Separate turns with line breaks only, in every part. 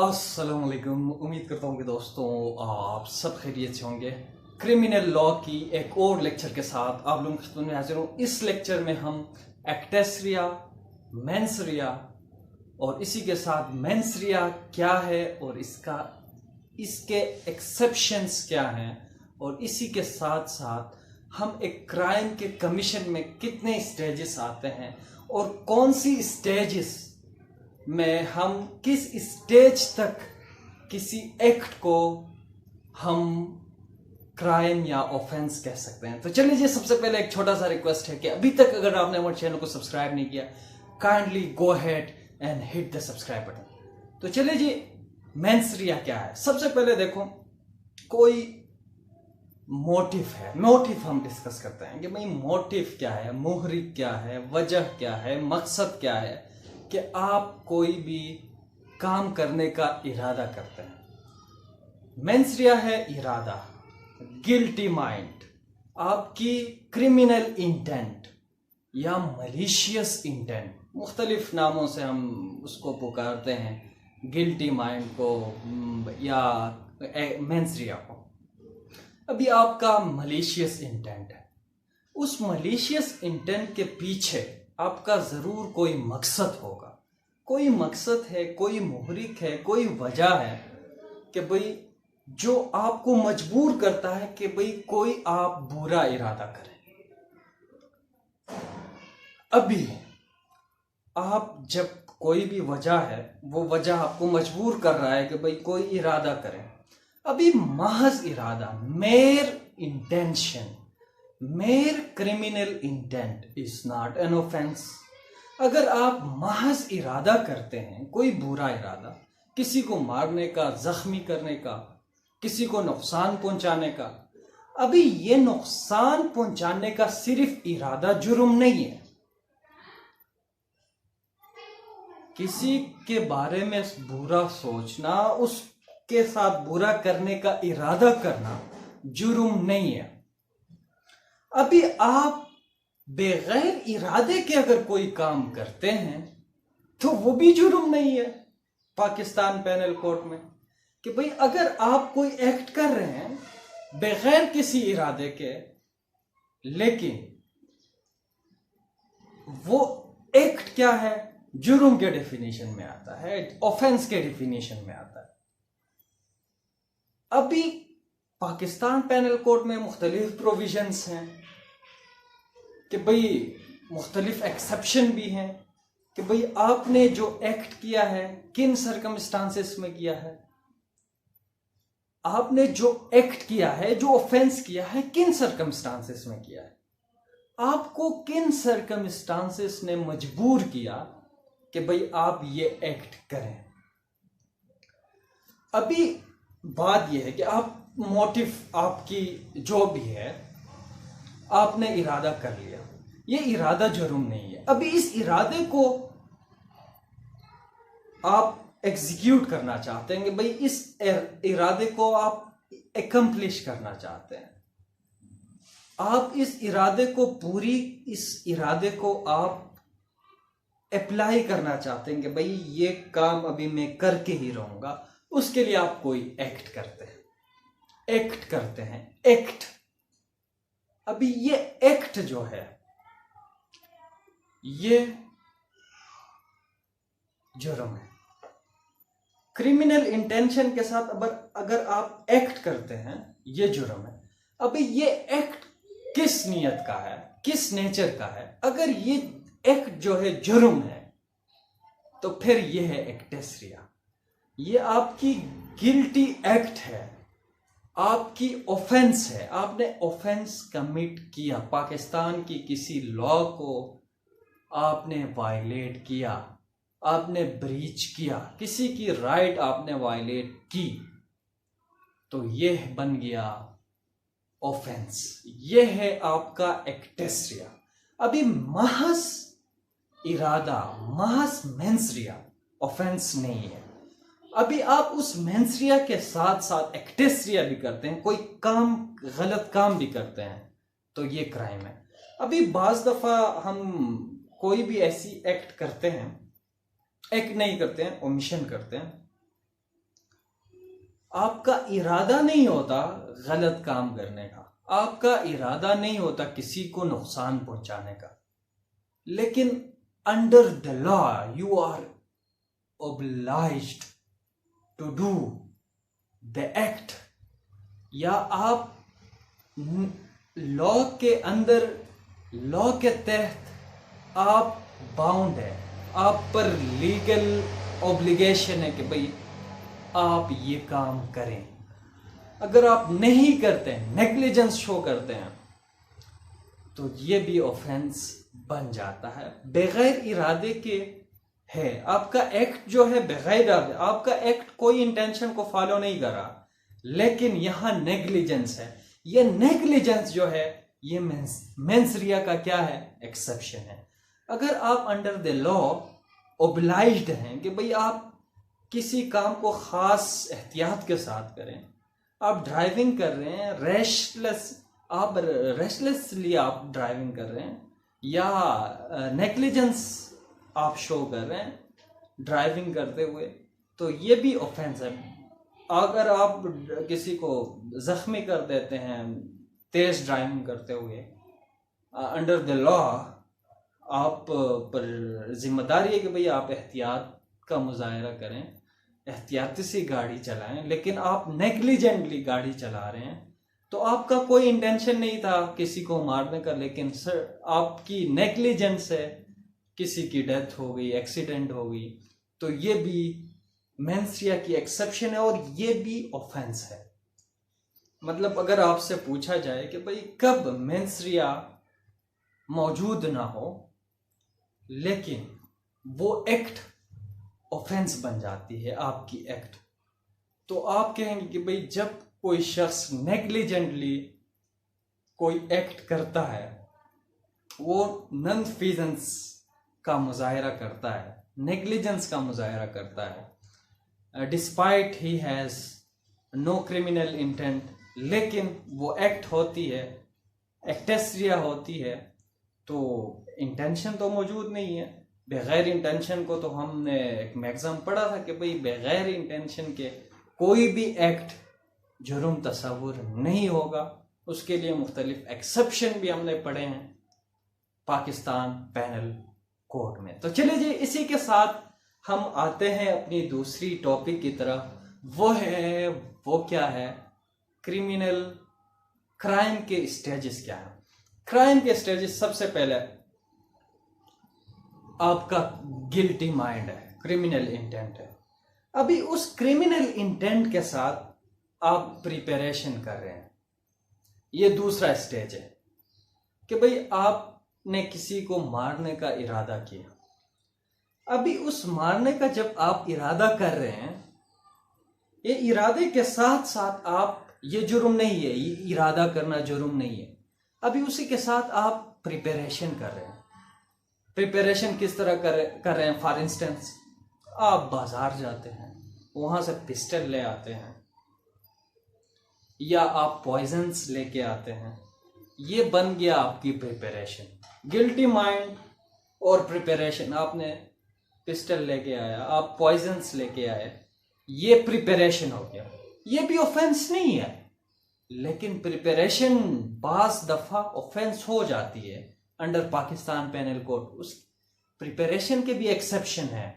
अस्सलाम वालेकुम। उम्मीद करता हूँ कि दोस्तों आप सब खैरियत से होंगे। क्रिमिनल लॉ की एक और लेक्चर के साथ आप लोगों की खिदमत में हाजिर हूँ। इस लेक्चर में हम एक्टेस रिया, मेंस रिया और इसी के साथ मेंस रिया क्या है और इसके एक्सेप्शंस क्या हैं और इसी के साथ साथ हम एक क्राइम के कमीशन में कितने स्टेजेस आते हैं और कौन सी स्टेजेस में हम किस स्टेज तक किसी एक्ट को हम क्राइम या ऑफेंस कह सकते हैं। तो चलिए जी, सबसे पहले एक छोटा सा रिक्वेस्ट है कि अभी तक अगर आपने हमारे चैनल को सब्सक्राइब नहीं किया, kindly go ahead and hit the subscribe button. तो चलिए जी, मेंस रिया क्या है। सबसे पहले देखो, कोई मोटिव है, मोटिव हम डिस्कस करते हैं कि भाई मोटिव क्या है, मुहरिक क्या है, वजह क्या है, मकसद क्या है कि आप कोई भी काम करने का इरादा करते हैं। मेंस रिया है इरादा, गिल्टी माइंड, आपकी क्रिमिनल इंटेंट या मलिशियस इंटेंट, मुख्तलिफ नामों से हम उसको पुकारते हैं, गिल्टी माइंड को या मेंस रिया को। अभी आपका मलिशियस इंटेंट है, उस मलिशियस इंटेंट के पीछे आपका जरूर कोई मकसद होगा, कोई मकसद है, कोई मुहरिक है, कोई वजह है कि भाई जो आपको मजबूर करता है कि भाई कोई आप बुरा इरादा करें। अभी आप जब कोई भी वजह है, वो वजह आपको मजबूर कर रहा है कि भाई कोई इरादा करें। अभी महज इरादा, मेर इंटेंशन, मेर criminal intent is not an offence. अगर आप महज इरादा करते हैं, कोई बुरा इरादा, किसी को मारने का, जख्मी करने का, किसी को नुकसान पहुंचाने का, अभी ये नुकसान पहुंचाने का सिर्फ इरादा जुर्म नहीं है। किसी के बारे में बुरा सोचना, उसके साथ बुरा करने का इरादा करना जुर्म नहीं है। अभी आप बगैर इरादे के अगर कोई काम करते हैं तो वो भी जुर्म नहीं है पाकिस्तान पेनल कोड में, कि भाई अगर आप कोई एक्ट कर रहे हैं बगैर किसी इरादे के, लेकिन वो एक्ट क्या है, जुर्म के डेफिनेशन में आता है, ऑफेंस के डेफिनेशन में आता है। अभी पाकिस्तान पेनल कोड में मुख्तलिफ प्रोविजंस हैं कि भाई मुख्तलिफ एक्सेप्शन भी हैं कि भाई आपने जो एक्ट किया है किन सरकमस्टांसेस में किया है, आपने जो एक्ट किया है, जो ऑफेंस किया है, किन सरकमस्टांसेस में किया है, आपको किन सरकमस्टांसेस ने मजबूर किया कि भाई आप ये एक्ट करें। अभी बात यह है कि आप मोटिव, आपकी जो भी है, आपने इरादा कर लिया, ये इरादा जुर्म नहीं है। अभी इस इरादे को आप एग्जीक्यूट करना चाहते हैं कि भाई इस इरादे को आप एकम्प्लिश करना चाहते हैं, आप इस इरादे को इस इरादे को आप अप्लाई करना चाहते हैं कि भाई ये काम अभी मैं करके ही रहूंगा। उसके लिए आप कोई एक्ट करते हैं, एक्ट। अभी ये एक्ट जो है, ये जुर्म है। क्रिमिनल इंटेंशन के साथ अगर आप एक्ट करते हैं, ये जुर्म है। अभी ये एक्ट किस नीयत का है, किस नेचर का है। अगर ये एक्ट जो है जुर्म है तो फिर ये है एक्टेस रिया, ये आपकी गिल्टी एक्ट है, आपकी ऑफेंस है, आपने ऑफेंस कमिट किया, पाकिस्तान की किसी लॉ को आपने वायलेट किया, आपने ब्रीच किया, किसी की राइट आपने वायलेट की, तो यह बन गया ऑफेंस, यह है आपका एक्टेस रिया। अभी महज इरादा, महज मेंस रिया ऑफेंस नहीं है। अभी आप उस मेंस रिया के साथ साथ एक्टेस रिया भी करते हैं, कोई काम, गलत काम भी करते हैं, तो ये क्राइम है। अभी बाज दफा हम कोई भी ऐसी एक्ट करते हैं, एक्ट नहीं करते हैं, ओमिशन करते हैं, आपका इरादा नहीं होता गलत काम करने का, आपका इरादा नहीं होता किसी को नुकसान पहुंचाने का, लेकिन under the law you are obliged to do the act, या आप लॉ के अंदर, लॉ के तहत आप बाउंड है, आप पर लीगल ऑब्लिगेशन है कि भाई आप ये काम करें। अगर आप नहीं करते हैं, नेग्लिजेंस शो करते हैं, तो ये भी ऑफेंस बन जाता है। बगैर इरादे के है, आपका एक्ट जो है बगैर इरादे, आपका एक्ट कोई इंटेंशन को फॉलो नहीं कर रहा, लेकिन यहां नेग्लिजेंस है। ये नेग्लिजेंस जो है ये मेंसरिया का क्या है, एक्सेप्शन है। अगर आप अंडर द लॉ ओब्लाइज्ड हैं कि भाई आप किसी काम को खास एहतियात के साथ करें, आप ड्राइविंग कर रहे हैं आप रेशलेसली आप ड्राइविंग कर रहे हैं, या नेग्लिजेंस आप शो कर रहे हैं ड्राइविंग करते हुए, तो ये भी ऑफेंस है। अगर आप किसी को जख्मी कर देते हैं तेज ड्राइविंग करते हुए, अंडर द लॉ आप पर जिम्मेदारी है कि भाई आप एहतियात का मुजाहरा करें, एहतियाती सी गाड़ी चलाएं, लेकिन आप नेग्लिजेंटली गाड़ी चला रहे हैं, तो आपका कोई इंटेंशन नहीं था किसी को मारने का, लेकिन सर आपकी नेग्लिजेंस है, किसी की डेथ हो गई, एक्सीडेंट हो गई, तो ये भी मेंसरिया की एक्सेप्शन है और ये भी ऑफेंस है। मतलब अगर आपसे पूछा जाए कि भाई कब मेंसरिया मौजूद ना हो लेकिन वो एक्ट ऑफेंस बन जाती है आपकी एक्ट, तो आप कहेंगे कि भाई जब कोई शख्स नेग्लिजेंटली कोई एक्ट करता है, वो नॉनफिजेंस का मुजाहरा करता है, नेग्लिजेंस का मुजाहरा करता है, despite he has no criminal intent, लेकिन वो एक्ट होती है, एक्टेस्रिया होती है, तो इंटेंशन तो मौजूद नहीं है। बगैर इंटेंशन को तो हमने एक मैगज़म पढ़ा था कि भाई बगैर इंटेंशन के कोई भी एक्ट जुर्म तस्वुर नहीं होगा, उसके लिए मुख्तलिफ एक्सेप्शन भी हमने पढ़े हैं पाकिस्तान पैनल कोर्ट में। तो चलिए जी, इसी के साथ हम आते हैं अपनी दूसरी टॉपिक की तरफ। वो क्या है, क्रिमिनल क्राइम के स्टेजेस क्या है। क्राइम के स्टेजेस, सबसे पहले आपका गिल्टी माइंड है, क्रिमिनल इंटेंट है। अभी उस क्रिमिनल इंटेंट के साथ आप प्रिपरेशन कर रहे हैं, ये दूसरा स्टेज है कि भाई आपने किसी को मारने का इरादा किया। अभी उस मारने का जब आप इरादा कर रहे हैं, ये इरादे के साथ साथ आप, ये जुर्म नहीं है, ये इरादा करना जुर्म नहीं है, अभी उसी के साथ आप प्रिपरेशन कर रहे हैं। प्रिपरेशन किस तरह कर रहे हैं, फॉर इंस्टेंस आप बाजार जाते हैं, वहां से पिस्टल ले आते हैं, या आप पॉइजन्स लेके आते हैं, ये बन गया आपकी प्रिपरेशन। गिल्टी माइंड और प्रिपरेशन, आपने पिस्टल लेके आया, आप पॉइजन्स लेके आए, ये प्रिपरेशन हो गया। ये भी ऑफेंस नहीं है, लेकिन प्रिपरेशन बास दफा ऑफेंस हो जाती है अंडर पाकिस्तान पेनल कोड। उस प्रिपरेशन के भी एक्सेप्शन है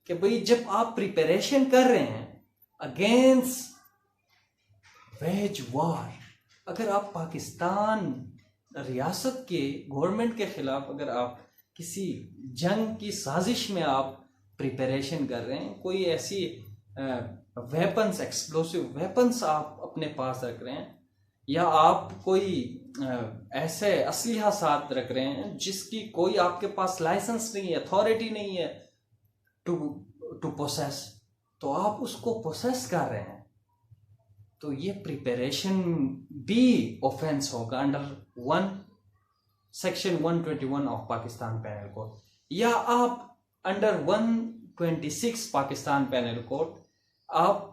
कि भाई जब आप प्रिपरेशन कर रहे हैं अगेंस्ट वेज वार, अगर आप पाकिस्तान रियासत के गवर्नमेंट के खिलाफ, अगर आप किसी जंग की साजिश में आप प्रिपरेशन कर रहे हैं, कोई ऐसी वेपन्स, एक्सप्लोसिव वेपन्स आप अपने पास रख रहे हैं, या आप कोई ऐसे असलिहा साथ रख रहे हैं जिसकी कोई आपके पास लाइसेंस नहीं है, अथॉरिटी नहीं है टू पोसेस, तो आप उसको पोसेस कर रहे हैं, तो ये प्रिपरेशन भी ऑफेंस होगा under section 121 of Pakistan penal code. या आप अंडर 126 पाकिस्तान पेनल कोड, आप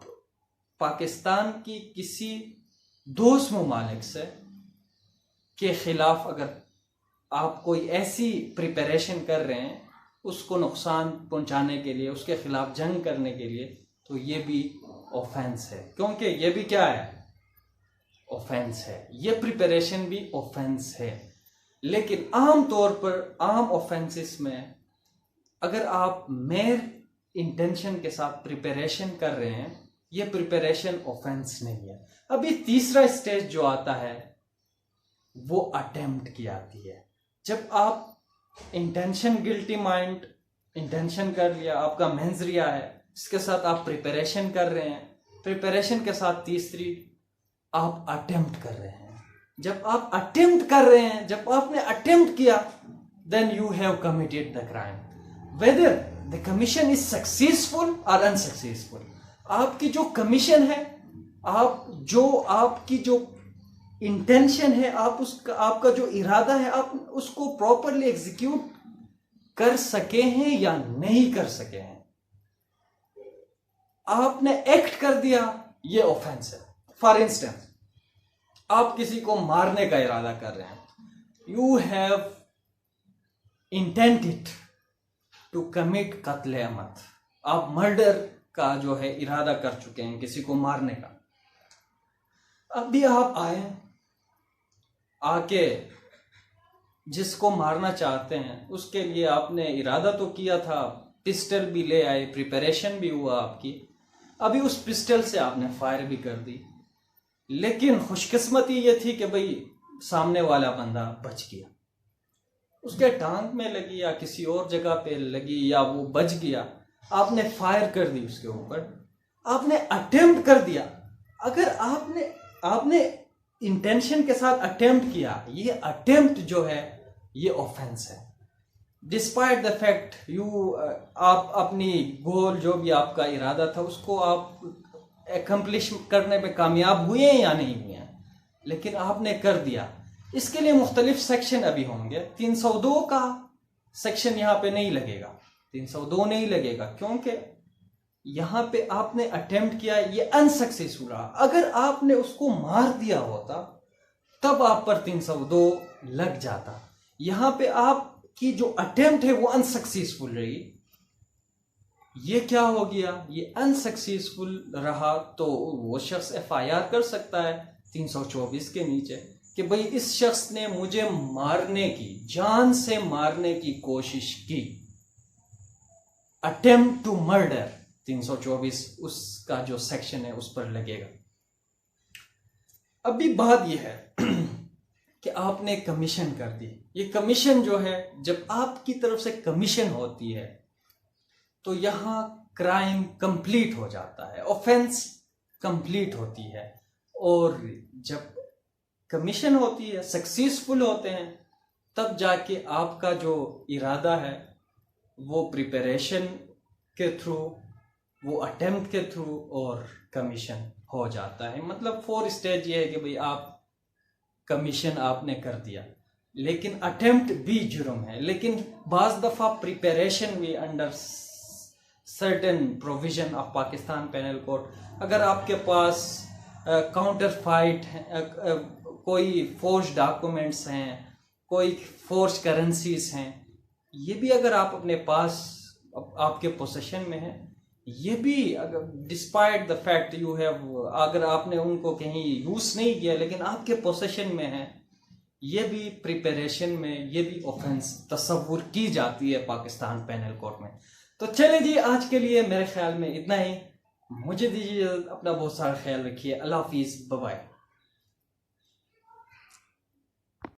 पाकिस्तान की किसी दोस्त ममालिक से के खिलाफ अगर आप कोई ऐसी प्रिपरेशन कर रहे हैं उसको नुकसान पहुंचाने के लिए, उसके खिलाफ जंग करने के लिए, तो ये भी ऑफेंस है, क्योंकि ये भी क्या है, ऑफेंस है। ये प्रिपरेशन भी ऑफेंस है। लेकिन आम तौर पर आम ऑफेंसेस में अगर आप मेयर इंटेंशन के साथ प्रिपरेशन कर रहे हैं, ये प्रिपरेशन ऑफेंस नहीं है। अभी तीसरा स्टेज जो आता है वो अटेम्प्ट की आती है। जब आप इंटेंशन, गिल्टी माइंड, इंटेंशन कर लिया, आपका मेंजरिया है, इसके साथ आप प्रिपरेशन कर रहे हैं, प्रिपरेशन के साथ तीसरी आप अटेम्प्ट कर रहे हैं। जब आप अटेम्प्ट कर रहे हैं, जब आपने अटेम्प्ट किया, then you have committed the crime, whether the commission is successful और अनसक्सेसफुल। आपकी जो कमीशन है, आपकी जो इंटेंशन है, आपका जो इरादा है, आप उसको प्रॉपरली एग्जीक्यूट कर सके हैं या नहीं कर सके हैं। आपने एक्ट कर दिया, ये ऑफेंस है। फॉर इंस्टेंस, आप किसी को मारने का इरादा कर रहे हैं, you have intended to commit कत्ले अमद, आप मर्डर का जो है इरादा कर चुके हैं, किसी को मारने का। अभी आप आके जिसको मारना चाहते हैं उसके लिए आपने इरादा तो किया था, पिस्टल भी ले आए, प्रिपरेशन भी हुआ आपकी, अभी उस पिस्टल से आपने फायर भी कर दी, लेकिन खुशकिस्मती ये थी कि भाई सामने वाला बंदा बच गया, उसके टांग में लगी या किसी और जगह पे लगी या वो बच गया, आपने फायर कर दी उसके ऊपर, आपने अटेम्प्ट कर दिया। अगर आपने इंटेंशन के साथ अटेम्प्ट किया, ये अटेम्प्ट जो है ये ऑफेंस है। डिस्पाइट द फैक्ट आप अपनी गोल, जो भी आपका इरादा था, उसको आप एकम्प्लिश करने में कामयाब हुए हैं या नहीं हुए हैं, लेकिन आपने कर दिया। इसके लिए मुख्तलिफ सेक्शन अभी होंगे। 302 का सेक्शन यहाँ पे नहीं लगेगा, 302 नहीं लगेगा, क्योंकि यहाँ पे आपने अटेम्प्ट किया, ये अनसक्सेसफुल रहा। अगर आपने उसको मार दिया होता तब आप पर 302 लग जाता। यहाँ पे आपकी जो अटेम्प्ट है वो अनसक्सेसफुल रही। ये क्या हो गया, ये अनसक्सेसफुल रहा, तो वो शख्स FIR कर सकता है 324 के नीचे कि भाई इस शख्स ने मुझे मारने की, जान से मारने की कोशिश की। अटेम्प्ट टू मर्डर 324 उसका जो सेक्शन है उस पर लगेगा। अभी बात यह है कि आपने कमीशन कर दी। ये कमीशन जो है, जब आपकी तरफ से कमीशन होती है तो यहां क्राइम कंप्लीट हो जाता है, ऑफेंस कंप्लीट होती है। और जब कमीशन होती है, सक्सेसफुल होते हैं, तब जाके आपका जो इरादा है वो प्रिपरेशन के थ्रू, वो अटेम्प्ट के थ्रू और कमीशन हो जाता है। मतलब 4 स्टेज ये है कि भाई आप कमीशन आपने कर दिया, लेकिन अटेम्प्ट भी जुर्म है। लेकिन बाज दफा प्रिपरेशन भी under certain provision of Pakistan penal code, अगर आपके पास काउंटर फाइट कोई फोर्ज डॉक्यूमेंट्स हैं, कोई फोर्ज करेंसीज हैं, ये भी अगर आप अपने पास, आपके पोसेशन में है, ये भी अगर despite the fact you have, अगर आपने उनको कहीं यूज नहीं किया लेकिन आपके पोसेशन में है, ये भी प्रिपरेशन में, ये भी ऑफेंस तस्वुर की जाती है पाकिस्तान पेनल कोड में। तो चले जी, आज के लिए मेरे ख्याल में इतना ही। मुझे दीजिए, अपना बहुत सारा ख्याल रखिए। अल्लाह हाफिज, बाय बाय।